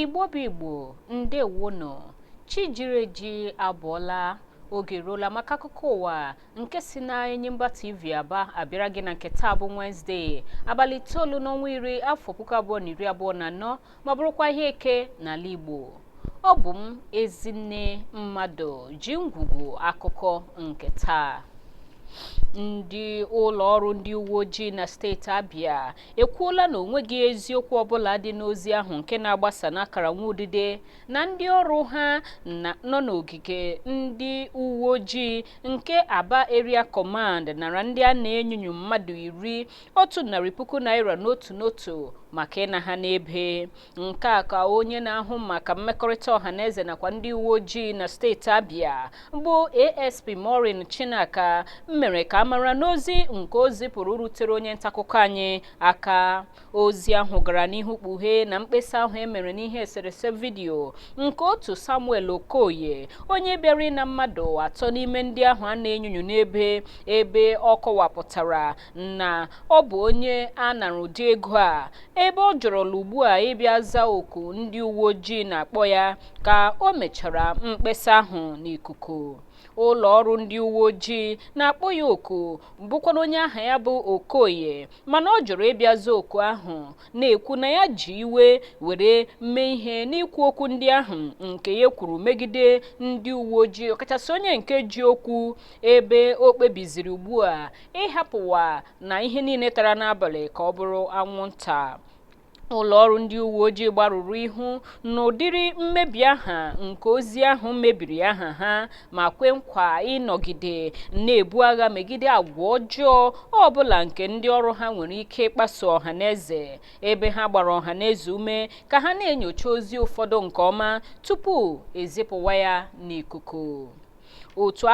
Igbo bụ Igbo, ndewono. Chijireji abụọla, oge ruola maka akụkọ ụwa nke si na Enyimba TV Aba abịara gị na nke taa bụ Wednesday, abalị 9 n'ọnwa iri afọ 2024 ma bụrụkwa ihe eke n'ala Igbo. Ọ bụ m Ezinne Mmadụ ji ngwugwu akụkọ nke taa. Ndị ụlọ ọrụ ndị uwe ojii na steeti Abia ekwuola na onweghị eziokwu ọbụla dị n'ozi ahụ nke na-agbasa n'akara nwaodide na ndị ọrụ ha nọ n'ogige ndị uwe ojii nke Aba Area Command nara ndị a na-enyonyo mmadụ 100,000 naira n'otu maka ịna ha n'ebe. Nke a ka onye na-ahụ maka mmekọrịta ọhaneze nakwa ndị uwe ojii na steeti Abia bụ ASP Maureen Chinaka mere ka amara n'ozi nke o zipụrụ rutere onye ntaakụkọ anyị aka. Ozi ahụ gara n'ihu kpughe na mkpesa ahụ emere n'ihe eserese vidiyo nke otu Samuel Okoye, onye bịara ịna mmadụ 3 n'ime ndị ahụ a na-enyonyo n'ebe ọ kọwapụtara na ọ bụ onye a nara ụdị ego a, ebe ọ jụrụla ugbu a ịbịa zaa oku ndị uwe ojii na-akpọ ya ka o mechara mkpesa ahụ n'ikuku. Ụlọ ọrụ ndị uwe ojii na-akpọ ya oku bụkwa onye aha ya bụ Okoye, mana ọ jụrụ ịbịa zaa oku ahụ, na-ekwu na ya ji iwe were mee ihe n'ikwu okwu ndị ahụ nke ya kwuru megide ndị uwe ojii, ọkachasị onye nke ji okwu, ebe o kpebiziri ugbu a ịhapụwa na ihe niile tara n'abalị ka ọ bụrụ anwụnta. Ụlọ ọrụ ndị uwe ojii gbarụrụ ihu n'ụdịrị mmebi aha nke ozi ahụ mebiri aha ha ma kwe nkwa ịnọgide na-ebu agha megide agwa ọjọọ ọbụla nke ndị ọrụ ha nwere ike ịkpaso ọhaneze, ebe ha gbara ọhaneze ume ka ha na-enyocha ozi ụfọdụ nke ọma tupu ezipụwa ya n'ikuku. Otu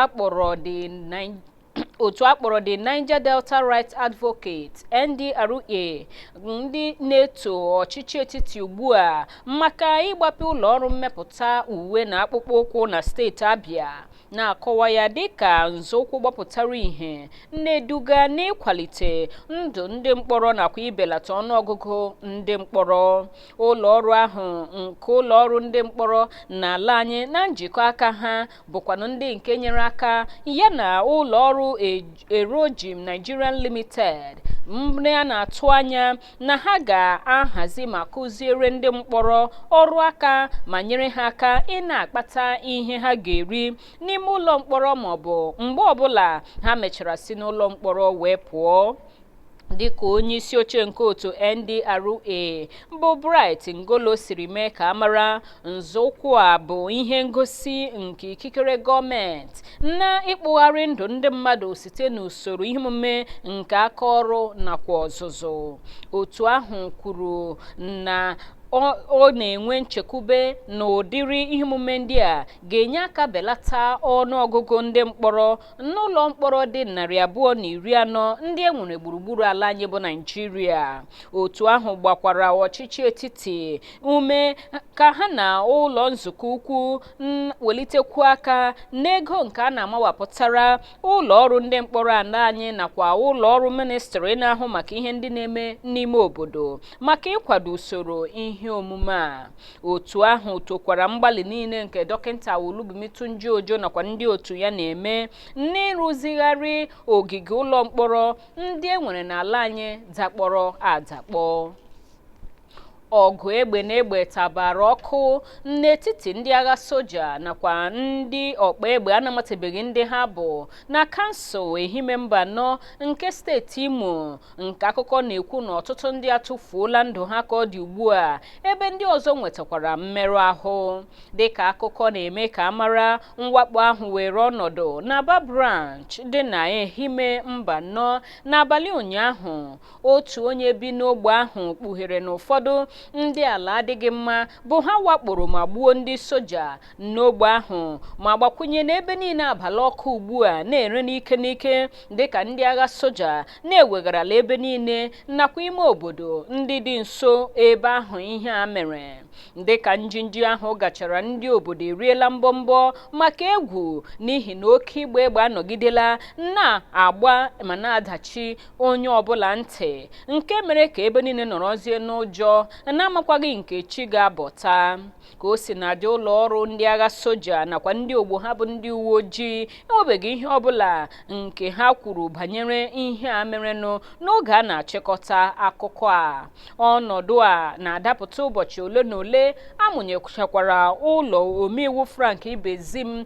akpọrọ the Niger Delta Rights Advocate NDRA, ndị na-eto ọchịchị etiti ugbu a maka ịgbape ụlọ ọrụ mmepụta uwe na akpụkpọ ụkwụ na steeti Abia, na-akọwa ya dịka nzọụkwụ gbapụtara ihe na-eduga n'ịkwalite ndụ ndị mkpọrọ nakwa ibelata ọnụọgụgụ ndị mkpọrọ. Ụlọ ọrụ ahụ nke ụlọ ọrụ ndị mkpọrọ n'ala anyị na njikọ aka ha bụkwanụ ndị nke nyere aka ya na ụlọ ọrụ Erojim Nigerian Limited, mgbe a na-atụ anya na ha ga-ahazi ma kụziere ndị mkpọrọ ọrụ aka ma nyere ha aka ị na-akpata ihe ha ga-eri n'ime ụlọ mkpọrọ maọbụ mgbe ọbụla ha mechara si n'ụlọ mkpọrọ wee pụọ. Dịka onye isi oche nke otu NDRA bụ Bright Ngolo siri mee ka amara, nzọụkwụ a bụ ihe ngosi nke ikikere gọọmenti na ịkpụgharị ndụ ndị mmadụ site n'usoro ihe omume nke aka ọrụ nakwa ọzụzụ. Otu ahụ kwuru na ọ na-enwe nchekwube na ụdịrị ihe omume ndị a ga-enye aka belata ọnụọgụgụ ndị mkpọrọ n'ụlọ mkpọrọ dị 240 ndị e nwere gburugburu ala anyị bụ Naịjirịa. Otu ahụ gbakwara ọchịchị etiti ume ka ha na ụlọ nzukọ ukwu welitekwu aka n'ego nke a na-amawapụtara ụlọ ọrụ ndị mkpọrọ ala anyị nakwa ụlọ ọrụ ministri na-ahụ maka ihe ndị na-eme n'ime obodo maka ịkwado usoro ihe omume a. Otu ahụ tokwara mgbalị niile nke dọkịta Olubumitunji Ojo nakwa ndị otu ya na-eme n'ịrụzigharị ogige ụlọ mkpọrọ ndị e nwere n'ala anyị dakpọrọ adakpọ. Ọgụ egbe na egbe tabara ọkụ n'etiti ndị agha soja nakwa ndị ọkpa egbe anamatebeghị ndị ha bụ na kansụl Ehimemba nke steeti Imo, nke akụkọ na-ekwu na ọtụtụ ndị atụfuola ndụ ha ka ọ dị ugbu a, ebe ndị ọzọ nwetakwara mmerụ ahụ. Dịka akụkọ na-eme ka amara, mwakpo ahụ were ọnọdụ na Aba branch dị na Ehimemba n'abalị ụnyaahụ. Otu onye bi n'ogbe ahụ kpughere na ụfọdụ ndị ala adịghị mma bụ ha wakporo ma gbuo ndị soja n'ogbe ahụ, ma gbakwunye n'ebe niile abalị ọkụ ugbu a na-ere n'ike dịka ndị agha soja na-ewegharala ebe niile nakwa ime obodo ndị dị nso ebe ahụ ihe a mere. Dịka njinji ahụ gachara, ndị obodo eriela mbọmbọ maka egwu n'ihi na oke igba egbe anọgidela na-agba ma na-adachi onye ọbụla ntị, nke mere ka ebe niile nọrọzie n'ụjọ na-amakwaghị nke chi ga-abọta. Ka o si na dị ụlọ ọrụ ndị agha soja nakwa ndị ogbo ha bụ ndị uwe ojii enwebeghị ihe ọbụla nke ha kwuru banyere ihe a merenụ n'oge a na-achịkọta akụkọ a. Ọnọdụ a na-adapụta ụbọchị ole na ole amụnyechakwara ụlọ omeiwu Frank Ibezim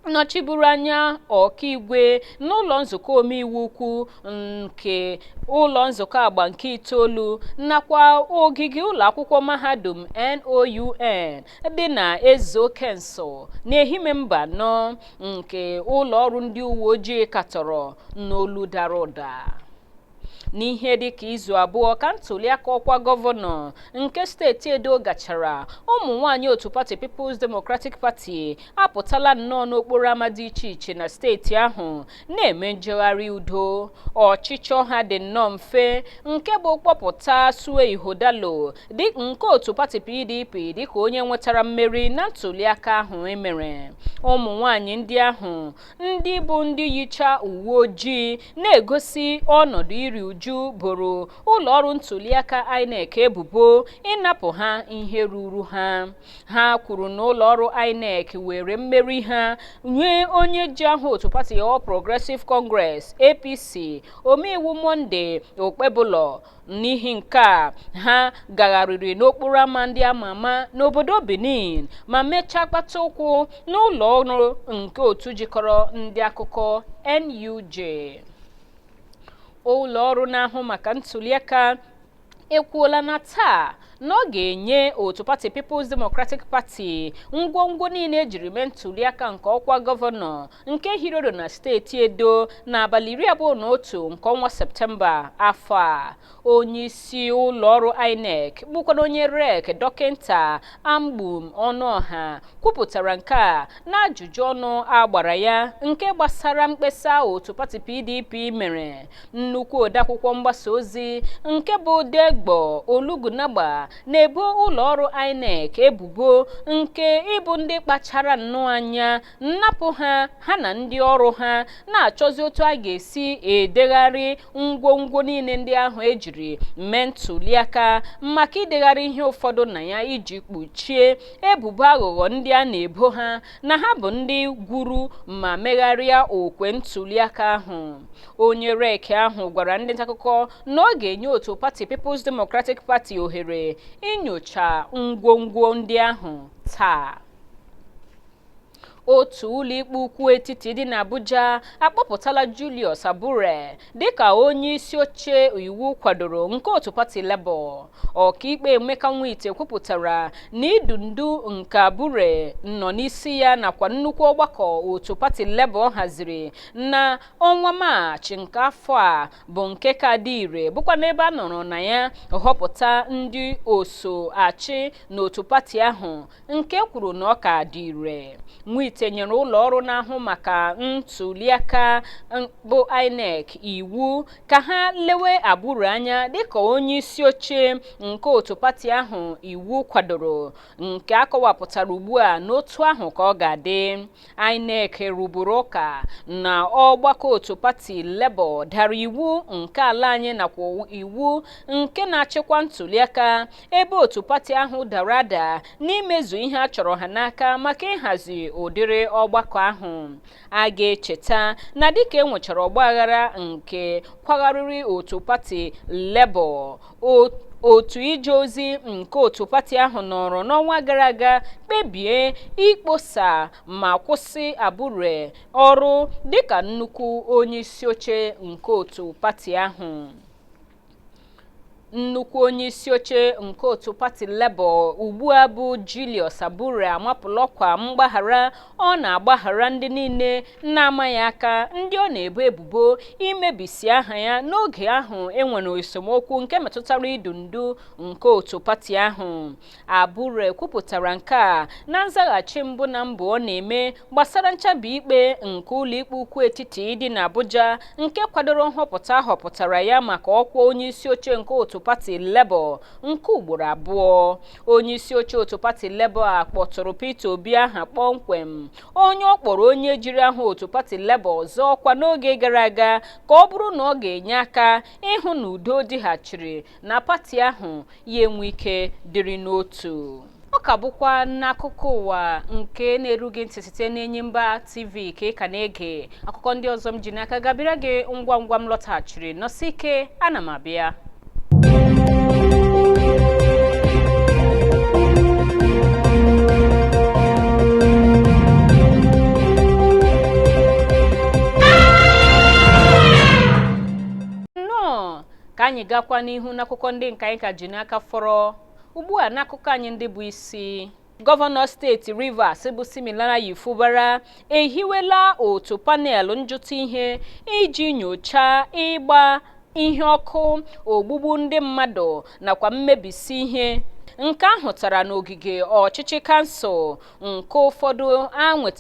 nọchiburu anya ọkaigwe n'ụlọ nzukọ omeiwu ukwu nke ụlọ nzukọ agba nke 9 nakwa ogige ụlọ akwụkwọ mahadum NOUN dị na Ezeokenso n'Ehime Mba nọ nke ụlọ ọrụ ndị uwe ojii katọrọ n'olu dara ụda. N'ihe dịka izu abụọ ka ntụliaka ọkwa gọvanọ nke steeti Edo gachara, ụmụ nwaanyị otu pati People's Democratic Party apụtala nnọọ n'okporo ama dị iche iche na steeti ahụ na-eme njegharị udo. Ọchịchọ ha dị nnọọ mfe, nke bụ kpọpụta Sue Ihodalo dị nke otu pati PDP dịka onye nwetara mmeri na ntụliaka ahụ emere. Ụmụ nwaanyị ndị ahụ ndị bụ ndị yicha uwe ojii na-egosi ọnọdụ iri uju boro ụlọ ọrụ ntụliaka INEC ebubo ịnapụ ha ihe ruru ha. Ha kwuru na ụlọ ọrụ INEC were mmeri ha nye onye ji aha otu pati All Progressive Congress APC omeiwu Monde Okpebụlọ. N'ihi nke a, ha gagharịrị n'okporo ama ndị ama ama n'obodo Benin ma mechaa kpata ụkwụ n'ụlọ ọrụ nke otu jikọrọ ndị akụkọ NUJ. Ụlọ ọrụ na-ahụ maka ntụliaka ekwuola na taa na ọ ga-enye otu pati People's Democratic Party ngwongwo niile ejiri mee ntụliaka nke ọkwa gọvanọ nke hirodo na steeti Edo n'abalị 21 nke ọnwa Septemba afọ a. Onye isi ụlọ ọrụ INEC bụkwa onye REC Dọkịta Ambum Ọnụọha kwupụtara nke a n'ajụjụ ọnụ agbara ya nke gbasara mkpesa otu pati PDP mere. Nnukwu odeakwụkwọ mgbasa ozi nke bụ Egbe Olugunagba na-ebo ụlọ ọrụ INEC ebubo nke ịbụ ndị kpachara nnọọ anya nnapụ ha na ndị ọrụ ha na-achọzi otu a ga-esi edegharị ngwongwo niile ndị ahụ ejiri mee ntụliaka maka idegharị ihe ụfọdụ na ya iji kpuchie ebubo aghụghọ ndị a na-ebo ha na ha bụ ndị gwuru ma megharịa okwe ntụliaka ahụ. Onye REC ahụ gwara ndị ntaakụkọ na ọ ga-enye otu pati People's Democratic Party ohere inyocha ngwongwo ndị ahụ taa. Otu ụlọikpe ukwu etiti dị n'Abuja akpọpụtala Julius Abure dịka onye isi oche iwu kwadoro nke otu pati Labour. Ọkaikpe Emeka Nwite kwupụtara na idu ndu nke Abure nọ n'isi ya nakwa nnukwu ọgbakọ otu pati Labour haziri na ọnwa Maachị nke afọ a bụ nke ka dị ire, bụkwa n'ebe a nọrọ na ya họpụta ndị oso achị n'otu pati ahụ nke kwuru na ọ ka dị ire. Nwite nyere ụlọ ọrụ na-ahụ maka ntụliaka bụ INEC iwu ka ha lewe Abure anya dịka onye isi oche nke otu pati ahụ iwu kwadoro, nke akọwapụtara ugbu a n'otu ahụ ka ọ ga-adị. INEC rụburu ụka na ọgbakọ otu pati Labour dara iwu nke ala anyị nakwa iwu nke na-achịkwa ntụliaka, ebe otu pati ahụ dara ada n'imezu ihe a chọrọ ha n'aka maka ịhazi ụdịrị ọgbakọ ahụ. A ga-echeta na dịka enwechara ọgbaghara nke kwagharịrị otu pati Labour, otu ije ozi nke otu pati ahụ nọrọ n'ọnwa gara aga kpebie ikposa ma kwụsị Abure ọrụ dịka nnukwu onye isi oche nke otu pati ahụ. Nnukwu onye isi oche nke otu pati Labour ugbu a bụ Julius Abure amapụla ọkwa mgbaghara ọ na-agbaghara ndị niile na-amaghị aka ndị ọ na-ebo ebubo imebisi aha ya n'oge ahụ enwere esemokwu nke metụtara idu ndu nke otu pati ahụ. Abure kwupụtara nke a na nzaghachi mbụ na mbụ ọ na-eme gbasara nchabi ikpe nke ụlọikpe ukwu etiti dị n'Abuja nke kwadoro nhọpụta họpụtara ya maka ọkwa onye isi oche nke otu otu pati Labour nke ugboro abụọ. Onye isi oche otu pati Labour a kpọtụrụ Peter Obi aha kpọmkwem, onye ọ kpọrọ onye jiri aha otu pati Labour ọzọ ọkwa n'oge gara aga ka ọ bụrụ na ọ ga-enye aka ịhụ na udo dịghachiri na pati ahụ ya enwe ike dịrị n'otu. Ọ ka bụkwa n'akụkọ ụwa nke na-erughị ntị site n'Enyimba TV ka ị ka na-ege. Akụkọ ndị ọzọ m ji n'aka gabịara gị ngwa ngwa m lọtaghachiri. Nọsi ike, ana m abịa. Ka anyị gakwa n'ihu n'akụkọ ndị nke anyị ka ji n'aka fọrọ. Ugbu a n'akụkọ anyị ndị bụ isi. Gọvanọ steeti Rivers bụ Siminalayi Fubara ehiwela otu panel njụta ihe iji nyochaa ịgba ihe ọkụ, ogbugbu ndị mmadụ nakwa mmebisi ihe nke ahụtara n'ogige ọchịchị kansụl nke ụfọdụ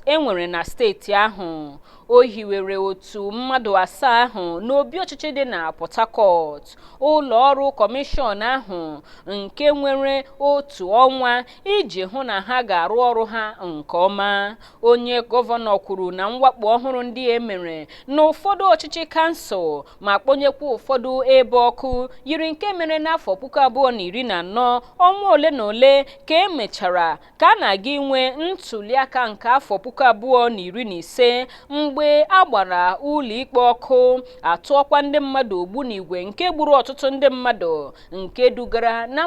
enwere na steeti ahụ. O hiwere otu mmadụ 7 ahụ n'obi ọchịchị dị na Port Harcourt. Ụlọ ọrụ kọmishọn ahụ nke nwere otu ọnwa iji hụ na ha ga-arụ ọrụ ha nke ọma. Onye gọvanọ kwuru na mwakpo ọhụrụ ndị emere n'ụfọdụ ọchịchị kansụl ma kpọnyekwa ụfọdụ ebe ọkụ yiri nke mere n'afọ 2014, ọnwa ole na ole ka emechara ka a na-aga inwe ntuliaka nke afọ 2015 mgbe a gbara ụlọikpe ọkụ, atụọkwa ndị mmadụ ogbu n'igwe nke gburu ọtụtụ ndị mmadụ nke dugara na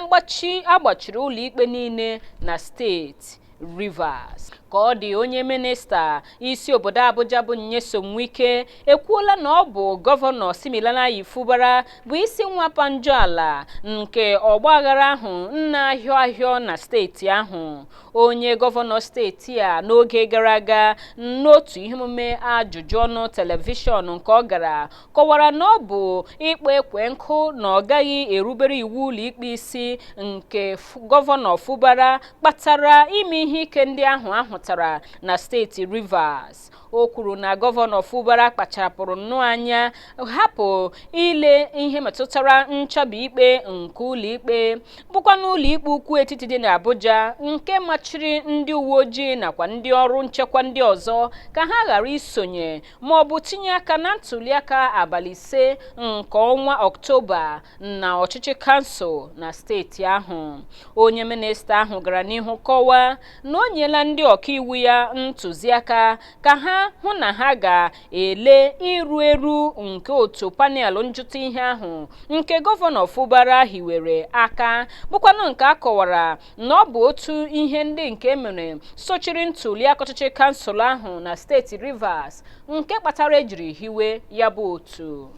agbachiri ụlọikpe niile na steeti Rivers. Ka ọ dị, onye minista isi obodo Abuja bụ Nyesom Wike ekwuola na ọ bụ gọvanọ Siminalayi Fubara bụ isi nwapa njọ ala nke ọgbaghara ahụ na-ahịọ na steeti ahụ. Onye gọvanọ steeti a n'oge gara aga n'otu ihe omume ajụjụ ọnụ telivishọn nke ọ gara kọwara na ọ bụ ịkpọ ekwe nkụ na ọ gaghị erubere iwu ụlọikpe isi nke gọvanọ Fubara kpatara ime ihe ike ndị ahụ tara na steeti Rivers. O kwuru na gọvanọ Fubara kpachapụrụ nnọọ anya hapụ ile ihe metụtara nchabi ikpe nke ụlọikpe bụkwa n'ụlọikpe ukwu etiti dị n'Abuja nke machiri ndị uwe ojii nakwa ndị ọrụ nchekwa ndị ọzọ ka ha ghara isonye ma ọ bụ tinye aka na ntuliaka abalị 5 nke ọnwa Ọktoba na ọchịchị kansụl na steeti ahụ. Onye minista ahụ gara n'ihu kọwaa na o nyela ndị ọkaiwu ya ntụziaka ka ha hụ na ha ga-ele iru eru nke otu panel njụta ihe ahụ nke gọvanọ Fubara hiwere aka, bụkwanụ nke a kọwara na ọ bụ otu ihe ndị nke mere sochiri ntuliaka ọchịchị kansụl ahụ na steeti Rivers nke kpatara ejiri hiwe ya bụ otu.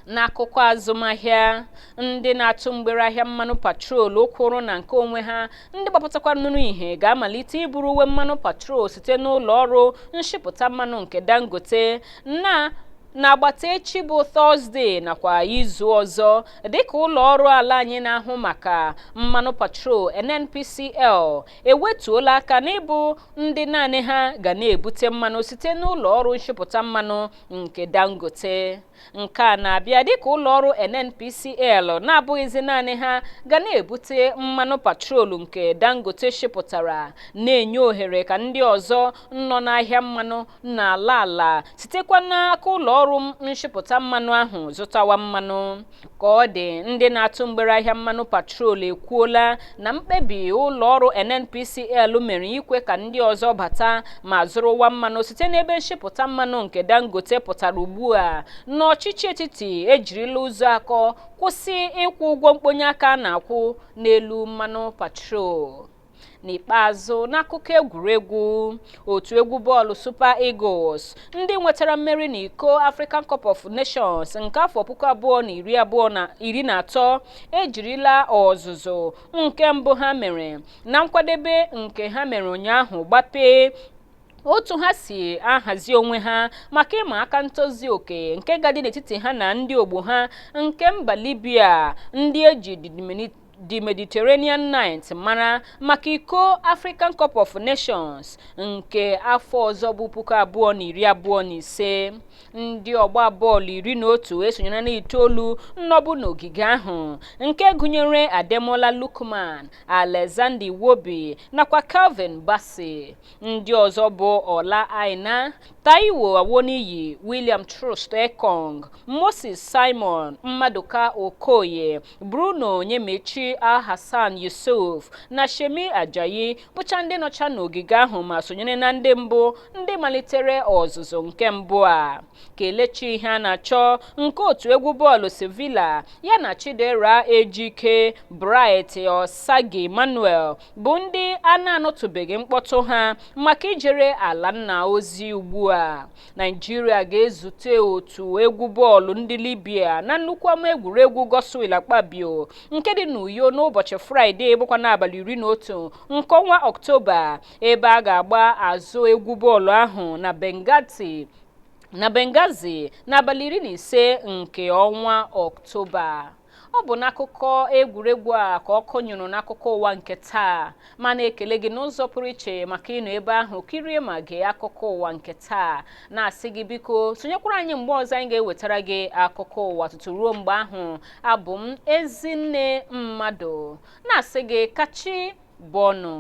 N'akụkọ azụmahịa, ndị na-atụ mgbere ahịa mmanụ patrol kwụrụ na nke onwe ha ndị gbapụtakwara nụrụ ihe ga-amalite iburu uwe mmanụ patrol site n'ụlọ ọrụ nshipụta mmanụ nke Dangote na-agbata echi bụ Tọzdee nakwa izu ọzọ, dịka ụlọ ọrụ ala anyị na-ahụ maka mmanụ patrol NNPCL ewetuola aka n'ịbụ ndị naanị ha ga na-ebute mmanụ site n'ụlọ ọrụ nshipụta mmanụ nke Dangote. Nke a na-abịa dịka ụlọ ọrụ NNPCL na-abụghịzi naanị ha ga na-ebute mmanụ patrol nke Dangote shipụtara, na-enye ohere ka ndị ọzọ nọ n'ahịa mmanụ n'ala sitekwa n'aka ụlọ ọrụ nshipụta mmanụ ahụ zụtawa mmanụ. Ka ọ dị, ndị na-atụ mgbere ahịa mmanụ patrol ekwuola na mkpebi ụlọ ọrụ NNPCL mere ikwe ka ndị ọzọ bata ma zụrụwa mmanụ site n'ebe nshipụta mmanụ nke Dangote pụtara ugbu a n'ọchịchị etiti ejirila ụzọ akọ kwụsị ịkwụ ụgwọ mkponye aka na-akwụ n'elu mmanụ patrol. N'ikpeazụ, n'akụkọ egwuregwu, otu egwu bọọlụ Super Eagles ndị nwetara mmeri n'iko African Cup of Nations nke afọ 2023 ejirila ọzụzụ nke mbụ ha mere na nkwadebe nke ha mere ụnyaahụ gbapee otu ha si ahazi onwe ha maka ịma aka ntozu oke nke gadị n'etiti ha na ndị ogbo ha nke mba Libya ndị eji the Mediterranean Night mara maka iko African Cup of Nations nke afọ ọzọ bụ 2025. Ndị ọgba bọọlụ 11 esonyere n'itoolu nnọbụ n'ogige ahụ nke gụnyere Ademola Lookman, Alexander Iwobi nakwa Calvin Bassey. Ndị ọzọ bụ Ola Aina, Taiwo Awoniyi, William Trust Ekong, Moses Simon, Maduka Okoye, Bruno Nyemechi Hassan Yusuf na Shemi Ajayi bụcha ndị nọcha n'ogige ahụ ma sonyere na ndị mbụ ndị malitere ọzụzụ nke mbụ a. Kelechi ihe a na-achọ nke otu egwu bọọlụ Sevilla ya na Chidera Ejike, Bright Osagi Manuel bụ ndị a na-anọtụbeghị mkpọtụ ha maka ijere ala nna ozi ugbu a. Nigeria ga-ezute otu egwu bọọlụ ndị Libya na nnukwu ama egwuregwu Godswill Akpabio nke dị n'Uyo n'ụbọchị Fraịde bụkwa n'abalị 11 nke ọnwa Ọktoba, ebe a ga-agba azụ egwu bọọlụ ahụ na Benghazi n'abalị 15 nke ọnwa Ọktoba. Ọ bụ n'akụkọ egwuregwu a ka ọkụ nyụrụ n'akụkọ ụwa nke taa, ma na-ekele gị n'ụzọ pụrụ iche maka ịnọ ebe ahụ kirie ma gee akụkọ ụwa nke taa. Na-asị gị biko sonyekwara anyị mgbe ọzọ anyị ga-ewetara gị akụkọ ụwa tutu ruo mgbe ahụ. Abụ m Ezinne Mmadụ na-asị gị kachi bọnụ.